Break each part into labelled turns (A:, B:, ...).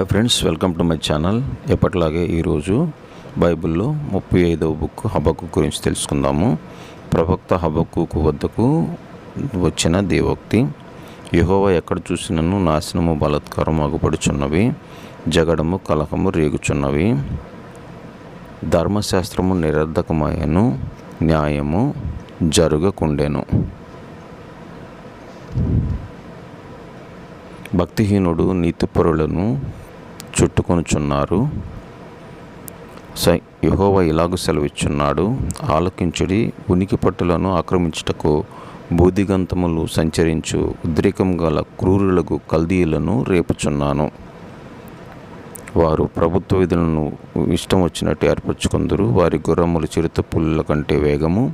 A: Hi friends, welcome to my channel. ఎప్పటిలాగే ఈరోజు బైబిల్లో 35వ బుక్ హబక్కూకు గురించి తెలుసుకుందాము. ప్రవక్త హబక్కూకు వద్దకు వచ్చిన దేవోక్తి: యెహోవా ఎక్కడ చూసినను నాశనము బలాత్కారం అగుపడుచున్నవి, జగడము కలహము రేగుచున్నవి. ధర్మశాస్త్రము నిరర్ధకమాయను, న్యాయము జరుగకుండెను. భక్తిహీనుడు నీతిపరులను చుట్టుకొనుచున్నారు. యెహోవా ఇలాగు సెలవిచ్చున్నాడు: ఆలకించుడి, ఉనికి పట్టులను ఆక్రమించుటకు బూదిగంతములు సంచరించు ఉద్రేకం గల క్రూరులకు కల్దీయులను రేపుచున్నాను. వారు ప్రభుత్వ విధులను ఇష్టం వచ్చినట్టు ఏర్పరచుకుందరు. వారి గుర్రములు చిరుత పులుల కంటే వేగము,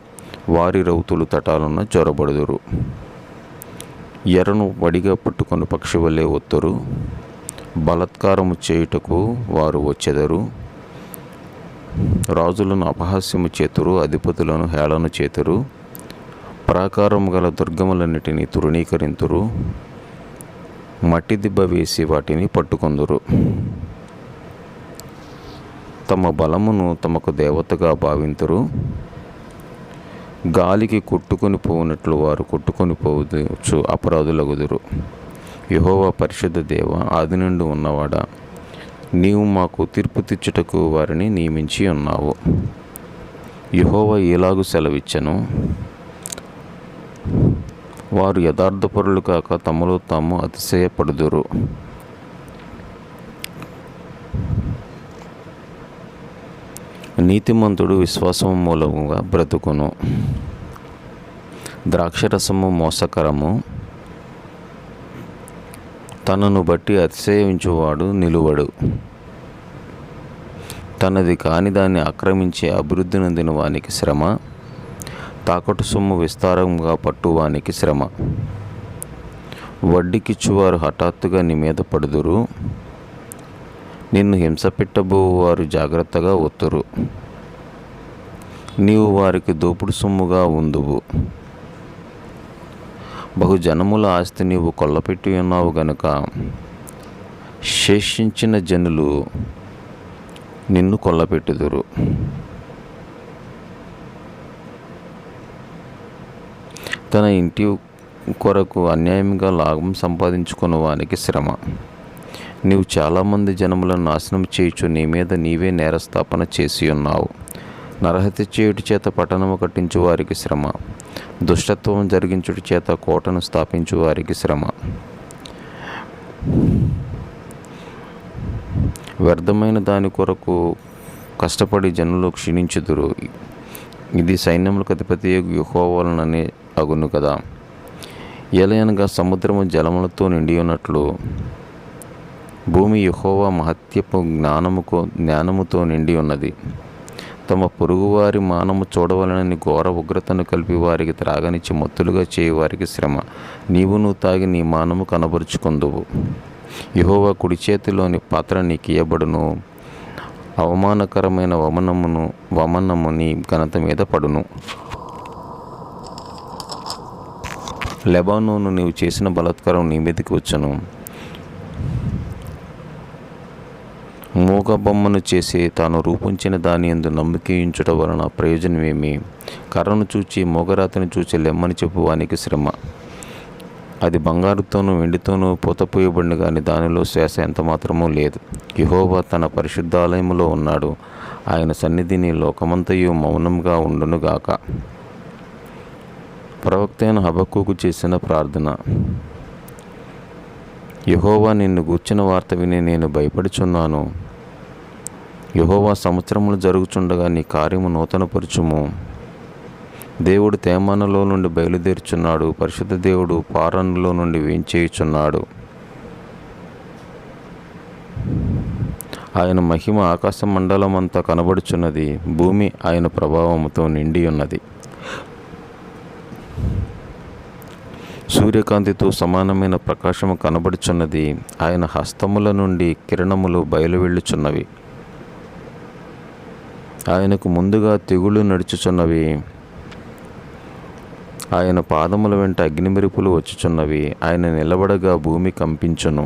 A: వారి రౌతులు తటాలున్న జొరబడుదురు. ఎరను వడిగా పట్టుకొని పక్షి వలె ఒత్తురు. బలాత్కారము చేయుటకు వారు వచ్చెదరు. రాజులను అపహాస్యము చేతురు, అధిపతులను హేళన చేతురు. ప్రాకారము గల దుర్గములన్నిటినీ తృణీకరింతురు. మట్టి దిబ్బ వేసి వాటిని పట్టుకొందురు. తమ బలమును తమకు దేవతగా భావింతురు. గాలికి కొట్టుకొని పోవునట్లు వారు కొట్టుకొని పోవచ్చు అపరాధులగుదురు. యెహోవా పరిశుద్ధ దేవ, ఆది నుండి ఉన్నవాడా, నీవు మాకు తీర్పు తీర్చుటకు వారిని నియమించి ఉన్నావు. యెహోవా ఇలాగు సెలవిచ్చెను: వారు యథార్థపరులు కాక తమలో తాము అతిశయపడుదురు. నీతిమంతుడు విశ్వాసము మూలముగా బ్రతుకును. ద్రాక్షరసము మోసకరము, తనను బట్టి అతిశయించువాడు నిలువడు. తనది కాని దాన్ని ఆక్రమించి అభివృద్ధి నొందిన వానికి శ్రమ, తాకట్టు సొమ్ము విస్తారంగా పట్టువానికి శ్రమ. వడ్డీకిచ్చువారు హఠాత్తుగా నీ మీద పడుదురు. నిన్ను హింస పెట్టబోవారు జాగ్రత్తగా ఒత్తురు. నీవు వారికి దోపుడు సొమ్ముగా ఉందువు. బహుజనముల ఆస్తి నీవు కొల్లపెట్టి ఉన్నావు గనుక శేషించిన జనులు నిన్ను కొల్లపెట్టుదురు. తన ఇంటి కొరకు అన్యాయంగా లాభం సంపాదించుకున్న వానికి శ్రమ. నీవు చాలామంది జనములను నాశనం చేయుచు నీ మీద నీవే నేరస్థాపన చేసి ఉన్నావు. నరహత్య చేయుటి చేత పట్టణము కట్టించు వారికి శ్రమ. దుష్టత్వం జరిగించుటి చేత కోటను స్థాపించు వారికి శ్రమ. వ్యర్థమైన దాని కొరకు కష్టపడి జనులు క్షీణించుదురు. ఇది సైన్యములకు అధిపతి యెహోవావలననే అగును కదా. ఎలయనగా సముద్రము జలములతో నిండి ఉన్నట్లు భూమి యెహోవా మహత్యపు జ్ఞానముతో నిండి ఉన్నది. తమ పొరుగువారి మానము చూడవలనని ఘోర ఉగ్రతను కలిపి వారికి త్రాగనిచ్చి మత్తులుగా చేయువారికి శ్రమ. నీవును తాగి నీ మానము కనబరుచుకొందువు. యెహోవా కుడి చేతిలోని పాత్ర నీకు ఇయ్యబడును. అవమానకరమైన వమనము నీ ఘనత మీద పడును. లెబానోను నీవు చేసిన బలాత్కారం నీ మీదకి వచ్చును. మూగ బొమ్మను చేసి తాను రూపొంచిన దాని యందు నమ్మకించుట వలన ప్రయోజనమేమి? కర్రను చూచి మూగరాతిని చూచి లెమ్మని చెప్పువానికి శ్రమ. అది బంగారుతోనూ వెండితోనూ పూతపోయబడిన కానీ దానిలో శ్వాస ఎంత మాత్రమూ లేదు. యెహోవా తన పరిశుద్ధాలయములో ఉన్నాడు. ఆయన సన్నిధిని లోకమంతయు మౌనంగా ఉండునుగాక. ప్రవక్త అయిన హబక్కూకు చేసిన ప్రార్థన. యెహోవా, నిన్ను గూర్చిన వార్త విని నేను భయపడుచున్నాను. యెహోవా, సంవత్సరములు జరుగుచుండగా నీ కార్యము నూతనపరచుము. దేవుడు తేమానులో నుండి బయలుదేరుచున్నాడు. పరిశుద్ధ దేవుడు పారానులో నుండి వేంచేయుచున్నాడు. ఆయన మహిమ ఆకాశ మండలమంతా కనబడుచున్నది. భూమి ఆయన ప్రభావముతో నిండి ఉన్నది. సూర్యకాంతితో సమానమైన ప్రకాశము కనబడుచున్నది. ఆయన హస్తముల నుండి కిరణములు బయలువెళ్ళుచున్నవి. ఆయనకు ముందుగా తెగుళ్ళు నడుచుచున్నవి. ఆయన పాదముల వెంట అగ్నిమెరుపులు వచ్చుచున్నవి. ఆయన నిలబడగా భూమి కంపించును.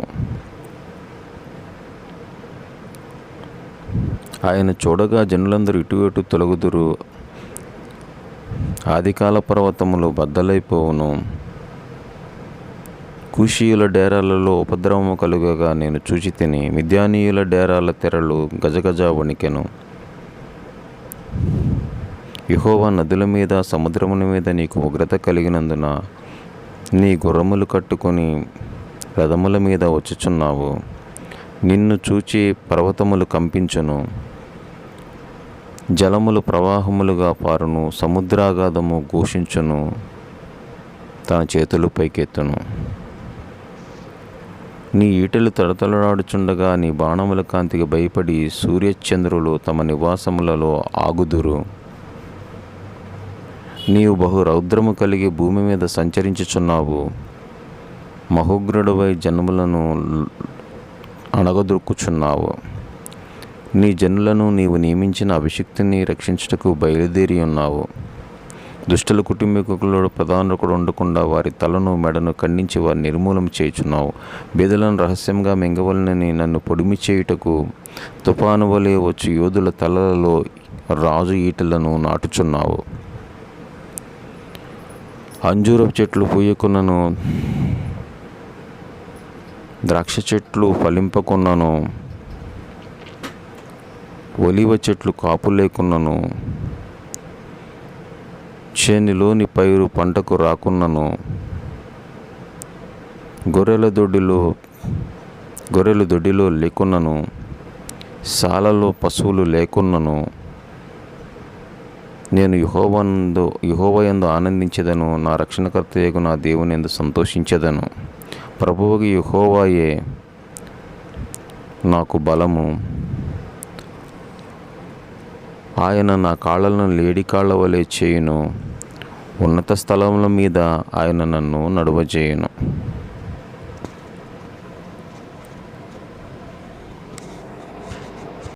A: ఆయన చూడగా జనులందరూ ఇటు అటు తొలగుదురు. ఆదికాల పర్వతములు బద్దలైపోవును. కూషీయుల డేరాలలో ఉపద్రవము కలుగగా నేను చూచి తిని. మిద్యానీయుల డేరాల తెరలు గజగజ వణికెను. యెహోవా నదుల మీద సముద్రముల మీద నీకు ఉగ్రత కలిగినందున నీ గుర్రములు కట్టుకొని రథముల మీద వచ్చుచున్నావు. నిన్ను చూచి పర్వతములు కంపించును, జలములు ప్రవాహములుగా పారును, సముద్రాగాధము ఘోషించును, తన చేతులు పైకెత్తును. నీ ఈటెలు తడతడలాడుచుండగా నీ బాణముల కాంతికి భయపడి సూర్యచంద్రులు తమ నివాసములలో ఆగుదురు. నీవు బహు రౌద్రము కలిగి భూమి మీద సంచరించుచున్నావు. మహోగ్రుడవై జనములను అణగదొక్కుచున్నావు. నీ జనులను నీవు నియమించిన అభిషిక్తుని రక్షించుటకు బయలుదేరి ఉన్నావు. దుష్టుల కుటుంబీకులలో ప్రధానుడు ఉండకుండా వారి తలను మెడను ఖండించి వారిని నిర్మూలన చేయుచున్నావు. బీదలను రహస్యంగా మింగవలనని నన్ను పొడిమి చేయుటకు తుఫాను వలె వచ్చి యోధుల తలలలో రాజు ఈటలను నాటుచున్నావు. అంజూరపు చెట్లు పూయకున్నను, ద్రాక్ష చెట్లు ఫలింపకున్నను, ఒలివ చెట్లు కాపు లేకున్నను, చేనిలోని పైరు పంటకు రాకున్నను, గొర్రెలు దొడ్డిలో లేకున్నను, సాలలో పశువులు లేకున్నను, నేను యెహోవాయందు ఆనందించెదను. నా రక్షణకర్తయగు నా దేవుని యందు సంతోషించెదను. ప్రభువుకి యెహోవాయే నాకు బలము. ఆయన నా కాళ్ళను లేడి కాళ్ళ వలె చేయును. ఉన్నత స్థలముల మీద ఆయన నన్ను నడువజేయును.